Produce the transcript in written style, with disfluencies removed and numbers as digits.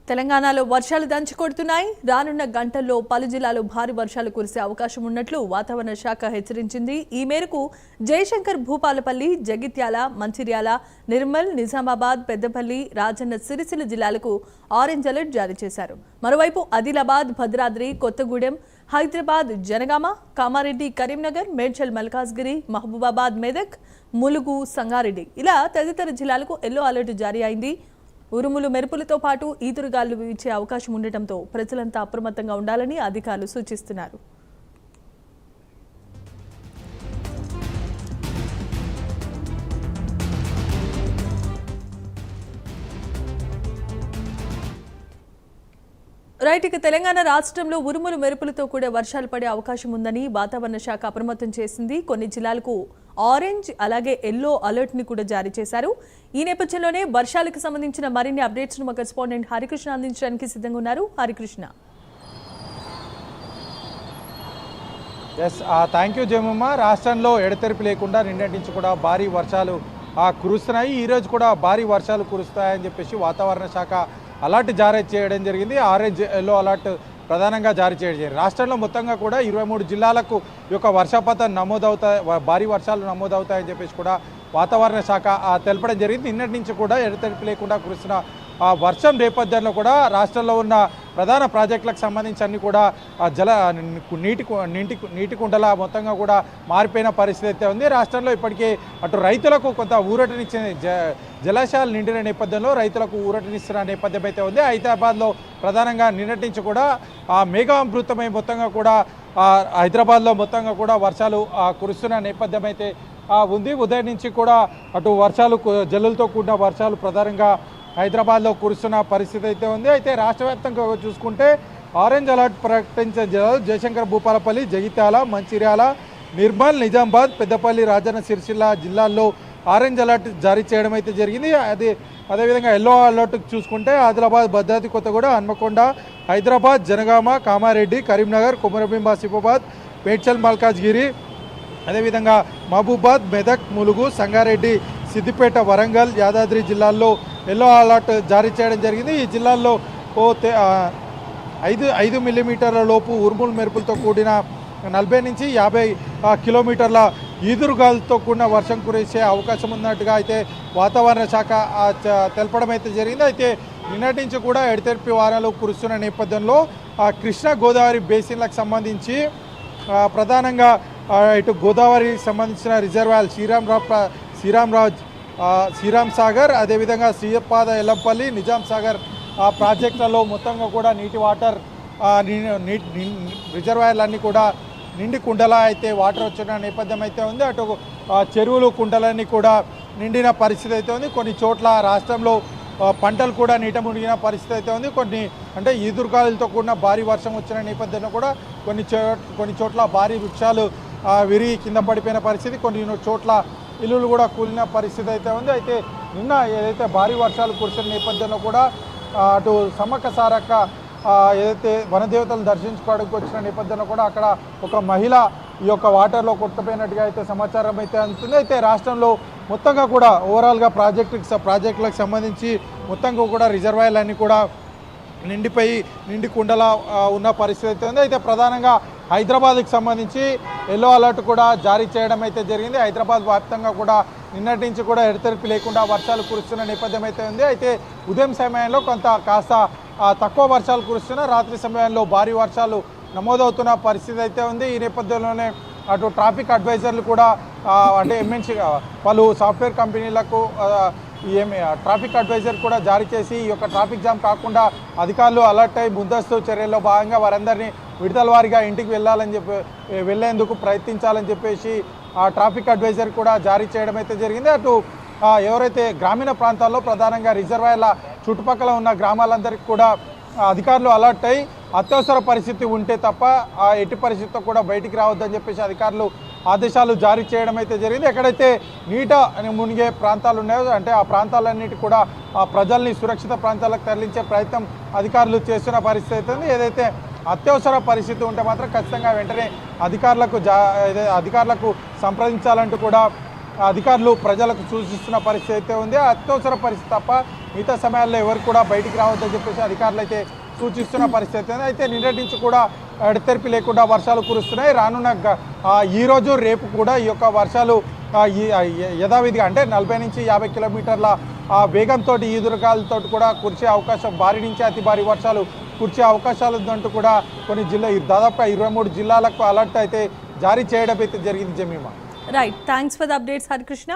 తెలంగాణలో వర్షాలు దంచుకొడుతున్నాయి. రానున్న గంటల్లో పలు జిల్లాల్లో భారీ వర్షాలు కురిసే అవకాశం ఉన్నట్లు వాతావరణ శాఖ హెచ్చరించింది. ఈ మేరకు జయశంకర్, భూపాలపల్లి, జగిత్యాల, మంచిర్యాల, నిర్మల్, నిజామాబాద్, పెద్దపల్లి, రాజన్న సిరిసిల్ల జిల్లాలకు ఆరెంజ్ అలర్ట్ జారీ చేశారు. మరోవైపు ఆదిలాబాద్, భద్రాద్రి, కొత్తగూడెం, హైదరాబాద్, జనగామ, కామారెడ్డి, కరీంనగర్, మేడ్చల్, మల్కాజ్గిరి, మహబూబాబాద్, మెదక్, ములుగు, సంగారెడ్డి ఇలా తదితర జిల్లాలకు ఎల్లో అలర్ట్ జారీ అయింది. ఉరుములు, మెరుపులతో పాటు ఈదురుగాలు వీచే అవకాశం ఉండటంతో ప్రజలంతా అప్రమత్తంగా ఉండాలని అధికారులు సూచిస్తున్నారు. ఇక తెలంగాణ రాష్ట్రంలో ఉరుములు, మెరుపులతో కూడా వర్షాలు పడే అవకాశం ఉందని వాతావరణ శాఖ అప్రమత్తం చేసింది. కొన్ని జిల్లాలకు ఆరెంజ్ అలాగే ఎల్లో అలర్ట్ ని కూడా జారీ చేశారు. ఈ నేపథ్యంలోనే వర్షాలకు సంబంధించిన మరిన్ని అప్డేట్స్ ను మా కరెస్పాండెంట్ హరికృష్ణ అందించడానికి సిద్ధంగా ఉన్నారు. హరికృష్ణ. Thank you Jayamma. రాష్ట్రంలో ఎడతెరిపి లేకుండా నిన్నటి నుంచి కూడా భారీ వర్షాలు కురుస్తున్నాయి. ఈరోజు కూడా భారీ వర్షాలు కురుస్తాయని చెప్పేసి వాతావరణ శాఖ అలర్ట్ జారీ చేయడం జరిగింది. ఆరెంజ్, ఎల్లో అలర్ట్ ప్రధానంగా జారీ చేయడం జరిగింది. రాష్ట్రంలో మొత్తంగా కూడా 23 జిల్లాలకు ఈ యొక్క వర్షపాతం నమోదవుతాయి, భారీ వర్షాలు నమోదవుతాయని చెప్పేసి కూడా వాతావరణ శాఖ తెలపడం జరిగింది. నిన్నటి నుంచి కూడా ఎడతెరిపి లేకుండా కురుస్తున్న వర్షం నేపథ్యంలో కూడా రాష్ట్రంలో ఉన్న ప్రధాన ప్రాజెక్టులకు సంబంధించి అన్ని కూడా నీటి కుండల మొత్తంగా కూడా మారిపోయిన పరిస్థితి అయితే ఉంది. రాష్ట్రంలో ఇప్పటికే అటు రైతులకు కొంత ఊరటనిచ్చిన జలాశయాలు నిండిన నేపథ్యంలో రైతులకు ఊరటనిస్తున్న నేపథ్యం అయితే ఉంది. హైదరాబాద్లో ప్రధానంగా నిన్నటి నుంచి కూడా మేఘామృతమై మొత్తంగా కూడా హైదరాబాద్లో మొత్తంగా కూడా వర్షాలు కురుస్తున్న నేపథ్యం అయితే ఉంది. ఉదయం నుంచి కూడా అటు వర్షాలు, జల్లులతో కూడిన వర్షాలు ప్రధానంగా హైదరాబాద్లో కురుస్తున్న పరిస్థితి అయితే ఉంది. అయితే రాష్ట్ర వ్యాప్తంగా చూసుకుంటే ఆరెంజ్ అలర్ట్ ప్రకటించిన జిల్లాలు జయశంకర్, భూపాలపల్లి, జగిత్యాల, మంచిర్యాల, నిర్మల్, నిజామాబాద్, పెద్దపల్లి, రాజన్న సిరిసిల్ల జిల్లాల్లో ఆరెంజ్ అలర్ట్ జారీ చేయడం అయితే జరిగింది. అదేవిధంగా ఎల్లో అలర్ట్ చూసుకుంటే ఆదిలాబాద్, భద్రాద్రి కొత్తగూడ, హన్మకొండ, హైదరాబాద్, జనగామ, కామారెడ్డి, కరీంనగర్, కొమరభీం, ఆసిఫాబాద్, మేడ్చల్, మల్కాజ్గిరి, అదేవిధంగా మహబూబాద్, మెదక్, ములుగు, సంగారెడ్డి, సిద్దిపేట, వరంగల్, యాదాద్రి జిల్లాల్లో ఎల్లో అలర్ట్ జారీ చేయడం జరిగింది. ఈ జిల్లాల్లో 5 మిల్లీమీటర్ల లోపు ఉరుములు, మెరుపులతో కూడిన 40 నుంచి 50 కిలోమీటర్ల ఈదురుగాలతో కూడిన వర్షం కురిసే అవకాశం ఉన్నట్టుగా అయితే వాతావరణ శాఖ తెలపడం అయితే జరిగింది. అయితే నిన్నటి నుంచి కూడా ఎడతెరిపి వారాలు కురుస్తున్న నేపథ్యంలో కృష్ణా, గోదావరి బేసిన్లకు సంబంధించి ప్రధానంగా ఇటు గోదావరికి సంబంధించిన రిజర్వాయర్ శ్రీరామ్ సాగర్, అదేవిధంగా శ్రీపాద, ఎల్లంపల్లి, నిజాం సాగర్ ప్రాజెక్టులలో మొత్తంగా కూడా నీటి వాటర్ రిజర్వాయర్లన్నీ కూడా నిండి కుండలా అయితే వాటర్ వచ్చిన నేపథ్యం అయితే ఉంది. అటు చెరువులు, కుండలన్నీ కూడా నిండిన పరిస్థితి అయితే ఉంది. కొన్ని చోట్ల రాష్ట్రంలో పంటలు కూడా నీట మునిగిన పరిస్థితి అయితే ఉంది. అంటే ఈదురుగాలులతో కూడిన భారీ వర్షం వచ్చిన నేపథ్యంలో కూడా కొన్ని చోట్ల భారీ వృక్షాలు విరిగి కింద పడిపోయిన పరిస్థితి, కొన్ని చోట్ల ఇల్లులు కూడా కూలిన పరిస్థితి అయితే ఉంది. అయితే నిన్న ఏదైతే భారీ వర్షాలు కురిసిన నేపథ్యంలో కూడా అటు సమ్మక్క సారక్క ఏదైతే వనదేవతలు దర్శించుకోవడానికి వచ్చిన నేపథ్యంలో కూడా అక్కడ ఒక మహిళ ఈ యొక్క వాటర్లో కొట్టుపోయినట్టుగా అయితే సమాచారం అయితే అందుతుంది. అయితే రాష్ట్రంలో మొత్తంగా కూడా ఓవరాల్గా ప్రాజెక్టులకు సంబంధించి మొత్తంగా కూడా రిజర్వాయర్లన్నీ కూడా నిండి కుండలా ఉన్న పరిస్థితి అయితే ఉంది. అయితే ప్రధానంగా హైదరాబాద్కి సంబంధించి ఎల్లో అలర్ట్ కూడా జారీ చేయడం అయితే జరిగింది. హైదరాబాద్ వ్యాప్తంగా కూడా నిన్నటి నుంచి కూడా ఎడతెరిపి లేకుండా వర్షాలు కురుస్తున్న నేపథ్యం అయితే ఉంది. అయితే ఉదయం సమయంలో కాస్త తక్కువ వర్షాలు కురుస్తున్న, రాత్రి సమయంలో భారీ వర్షాలు నమోదవుతున్న పరిస్థితి అయితే ఉంది. ఈ నేపథ్యంలోనే అటు ట్రాఫిక్ అడ్వైజర్లు కూడా అంటే ఎంఎన్సీ పలు సాఫ్ట్వేర్ కంపెనీలకు ట్రాఫిక్ అడ్వైజర్ కూడా జారీ చేసి ఈ యొక్క ట్రాఫిక్ జామ్ కాకుండా అధికారులు అలర్ట్ అయి ముందస్తు చర్యల్లో భాగంగా వారందరినీ విడతల వారీగా ఇంటికి వెళ్లేందుకు ప్రయత్నించాలని చెప్పేసి ట్రాఫిక్ అడ్వైజర్ కూడా జారీ చేయడం అయితే జరిగింది. అటు ఎవరైతే గ్రామీణ ప్రాంతాల్లో ప్రధానంగా రిజర్వాయర్ల చుట్టుపక్కల ఉన్న గ్రామాలందరికీ కూడా అధికారులు అలర్ట్ అయి అత్యవసర పరిస్థితి ఉంటే తప్ప ఎట్టి పరిస్థితితో కూడా బయటికి రావద్దని చెప్పేసి అధికారులు ఆదేశాలు జారీ చేయడం అయితే జరిగింది. ఎక్కడైతే నీట మునిగే ప్రాంతాలు ఉన్నాయో అంటే ఆ ప్రాంతాలన్నిటి కూడా ప్రజల్ని సురక్షిత ప్రాంతాలకు తరలించే ప్రయత్నం అధికారులు చేస్తున్న పరిస్థితి అవుతుంది. ఏదైతే అత్యవసర పరిస్థితి ఉంటే మాత్రం ఖచ్చితంగా వెంటనే అధికారులకు సంప్రదించాలంటూ కూడా అధికారులు ప్రజలకు సూచిస్తున్న పరిస్థితి అయితే ఉంది. అత్యవసర పరిస్థితి తప్ప మిగతా సమయాల్లో ఎవరు కూడా బయటికి రావద్దని చెప్పేసి అధికారులు అయితే సూచిస్తున్న పరిస్థితి ఉంది. అయితే నిన్నటి నుంచి కూడా ఎడతెరిపి లేకుండా వర్షాలు కురుస్తున్నాయి. రానున్న ఈరోజు రేపు కూడా ఈ యొక్క వర్షాలు యథావిధిగా అంటే 40 నుంచి 50 కిలోమీటర్ల వేగంతో ఈదురుగాలతో కూడా కురిసే అవకాశం, భారీ నుంచి అతి భారీ వర్షాలు కురిసే అవకాశాలు ఉందంటూ కూడా కొన్ని దాదాపుగా 23 జిల్లాలకు అలర్ట్ అయితే జారీ చేయడం అయితే జరిగింది. Jemimah. Right, thanks for the updates Harikrishna.